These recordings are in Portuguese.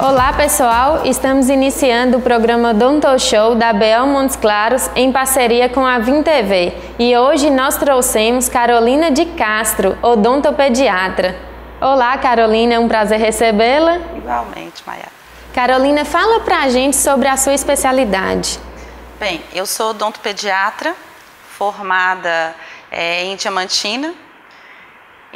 Olá pessoal, estamos iniciando o programa Odonto Show da BO Montes Claros em parceria com a Vim TV e hoje nós trouxemos Carolina de Castro, odontopediatra. Olá Carolina, é um prazer recebê-la. Igualmente, Maiara. Carolina, fala pra gente sobre a sua especialidade. Bem, eu sou odontopediatra, formada em Diamantina.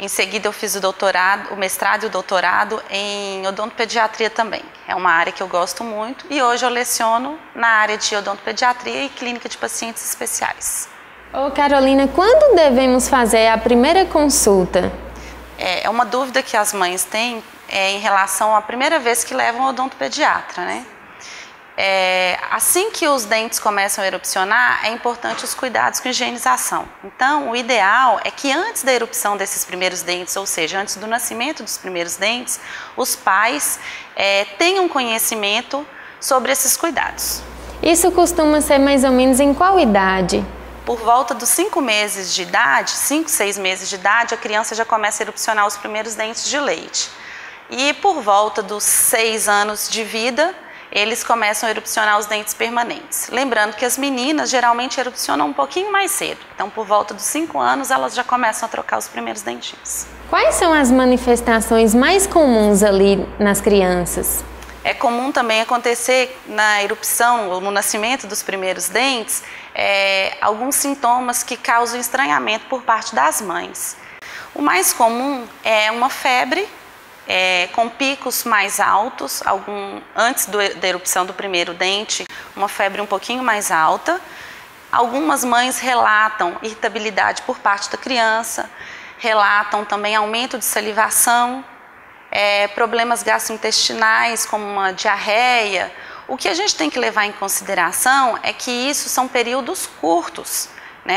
Em seguida eu fiz o mestrado e o doutorado em odontopediatria também. É uma área que eu gosto muito e hoje eu leciono na área de odontopediatria e clínica de pacientes especiais. Ô Carolina, quando devemos fazer a primeira consulta? É uma dúvida que as mães têm em relação à primeira vez que levam ao odontopediatra, né? Assim que os dentes começam a erupcionar, é importante os cuidados com higienização. Então, o ideal é que antes da erupção desses primeiros dentes, ou seja, antes do nascimento dos primeiros dentes, os pais tenham conhecimento sobre esses cuidados. Isso costuma ser mais ou menos em qual idade? Por volta dos 5 meses de idade, 5, 6 meses de idade, a criança já começa a erupcionar os primeiros dentes de leite. E por volta dos 6 anos de vida, eles começam a erupcionar os dentes permanentes. Lembrando que as meninas geralmente erupcionam um pouquinho mais cedo. Então, por volta dos 5 anos, elas já começam a trocar os primeiros dentinhos. Quais são as manifestações mais comuns ali nas crianças? É comum também acontecer na erupção ou no nascimento dos primeiros dentes, alguns sintomas que causam estranhamento por parte das mães. O mais comum é uma febre, com picos mais altos, antes da erupção do primeiro dente, uma febre um pouquinho mais alta. Algumas mães relatam irritabilidade por parte da criança, relatam também aumento de salivação, problemas gastrointestinais como uma diarreia. O que a gente tem que levar em consideração é que isso são períodos curtos.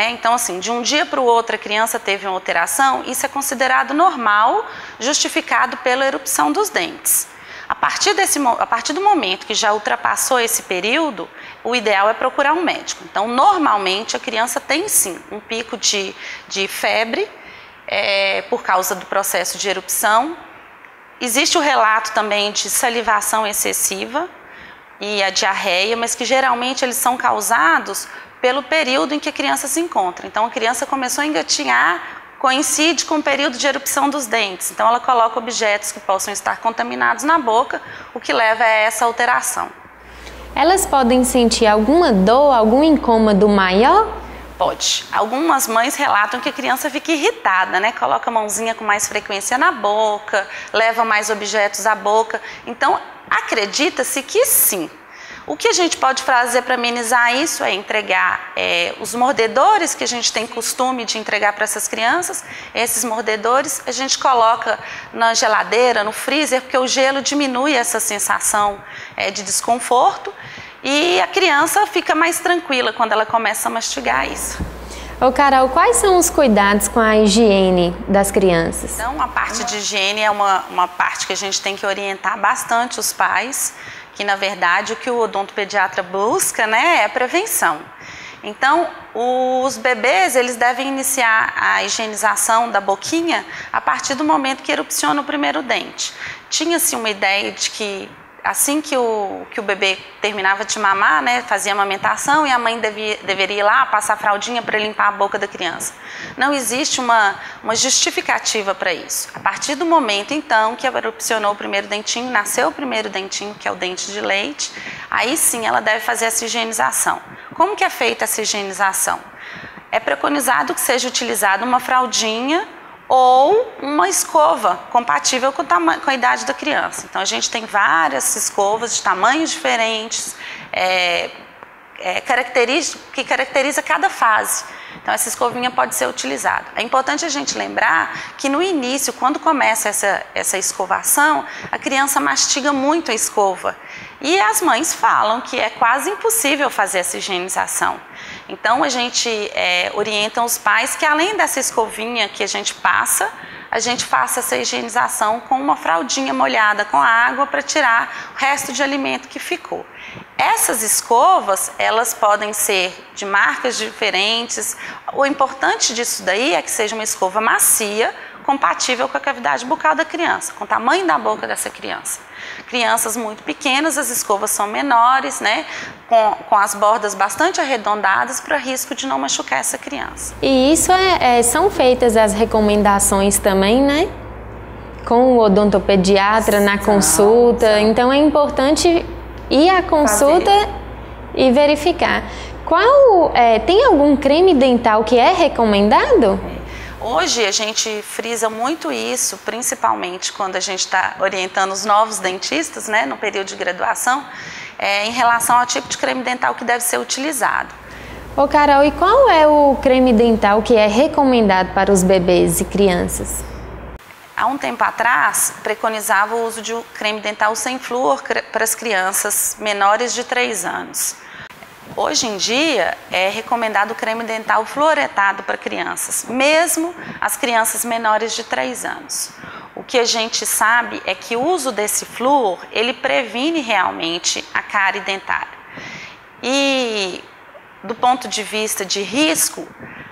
Então, assim, de um dia para o outro a criança teve uma alteração, isso é considerado normal, justificado pela erupção dos dentes. A partir do momento que já ultrapassou esse período, o ideal é procurar um médico. Então, normalmente, a criança tem sim um pico de febre por causa do processo de erupção. Existe o relato também de salivação excessiva e a diarreia, mas que geralmente eles são causados pelo período em que a criança se encontra. Então, a criança começou a engatinhar, coincide com o período de erupção dos dentes. Então, ela coloca objetos que possam estar contaminados na boca, o que leva a essa alteração. Elas podem sentir alguma dor, algum incômodo maior? Pode. Algumas mães relatam que a criança fica irritada, Coloca a mãozinha com mais frequência na boca, leva mais objetos à boca. Então, acredita-se que sim. O que a gente pode fazer para amenizar isso é entregar os mordedores que a gente tem costume de entregar para essas crianças. Esses mordedores a gente coloca na geladeira, no freezer, porque o gelo diminui essa sensação de desconforto e a criança fica mais tranquila quando ela começa a mastigar isso. Ô Carol, quais são os cuidados com a higiene das crianças? Então, a parte de higiene é uma parte que a gente tem que orientar bastante os pais, que na verdade o que o odontopediatra busca, é prevenção. Então, os bebês, eles devem iniciar a higienização da boquinha a partir do momento que erupciona o primeiro dente. Tinha-se uma ideia de que assim que o bebê terminava de mamar, fazia amamentação e a mãe deveria ir lá passar a fraldinha para limpar a boca da criança. Não existe uma justificativa para isso. A partir do momento, então, que erupcionou o primeiro dentinho, nasceu o primeiro dentinho, que é o dente de leite, aí sim ela deve fazer essa higienização. Como que é feita essa higienização? É preconizado que seja utilizada uma fraldinha ou uma escova compatível com a idade da criança. Então, a gente tem várias escovas de tamanhos diferentes, que caracteriza cada fase. Então, essa escovinha pode ser utilizada. É importante a gente lembrar que no início, quando começa essa escovação, a criança mastiga muito a escova. E as mães falam que é quase impossível fazer essa higienização. Então, a gente orienta os pais que, além dessa escovinha que a gente faça essa higienização com uma fraldinha molhada com água para tirar o resto de alimento que ficou. Essas escovas, elas podem ser de marcas diferentes. O importante disso daí é que seja uma escova macia, compatível com a cavidade bucal da criança, com o tamanho da boca dessa criança. Crianças muito pequenas, as escovas são menores, né, com as bordas bastante arredondadas para risco de não machucar essa criança. E isso são feitas as recomendações também, né? Com o odontopediatra na consulta. Então é importante ir à consulta e verificar. Tem algum creme dental que é recomendado? Hoje a gente frisa muito isso, principalmente quando a gente está orientando os novos dentistas, né, no período de graduação, em relação ao tipo de creme dental que deve ser utilizado. Ô Carol, e qual é o creme dental que é recomendado para os bebês e crianças? Há um tempo atrás, preconizava o uso de um creme dental sem flúor para as crianças menores de 3 anos. Hoje em dia, é recomendado o creme dental fluoretado para crianças, mesmo as crianças menores de 3 anos. O que a gente sabe é que o uso desse flúor, ele previne realmente a cárie dentária. E, do ponto de vista de risco,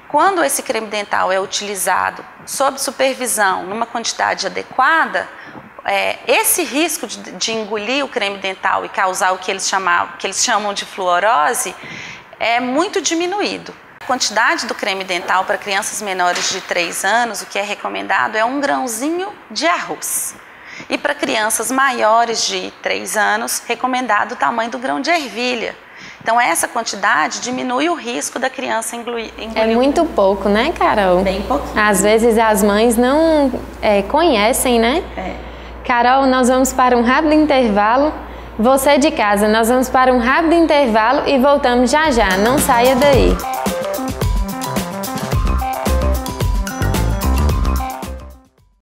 quando esse creme dental é utilizado sob supervisão, numa quantidade adequada, esse risco de engolir o creme dental e causar o que eles chamam de fluorose é muito diminuído. A quantidade do creme dental para crianças menores de 3 anos, o que é recomendado é 1 grãozinho de arroz. E para crianças maiores de 3 anos, recomendado o tamanho do grão de ervilha. Então essa quantidade diminui o risco da criança engolir. É muito pouco, né, Carol? Bem pouquinho. Às vezes as mães não conhecem, né? Carol, nós vamos para um rápido intervalo. Você de casa, nós vamos para um rápido intervalo e voltamos já já. Não saia daí.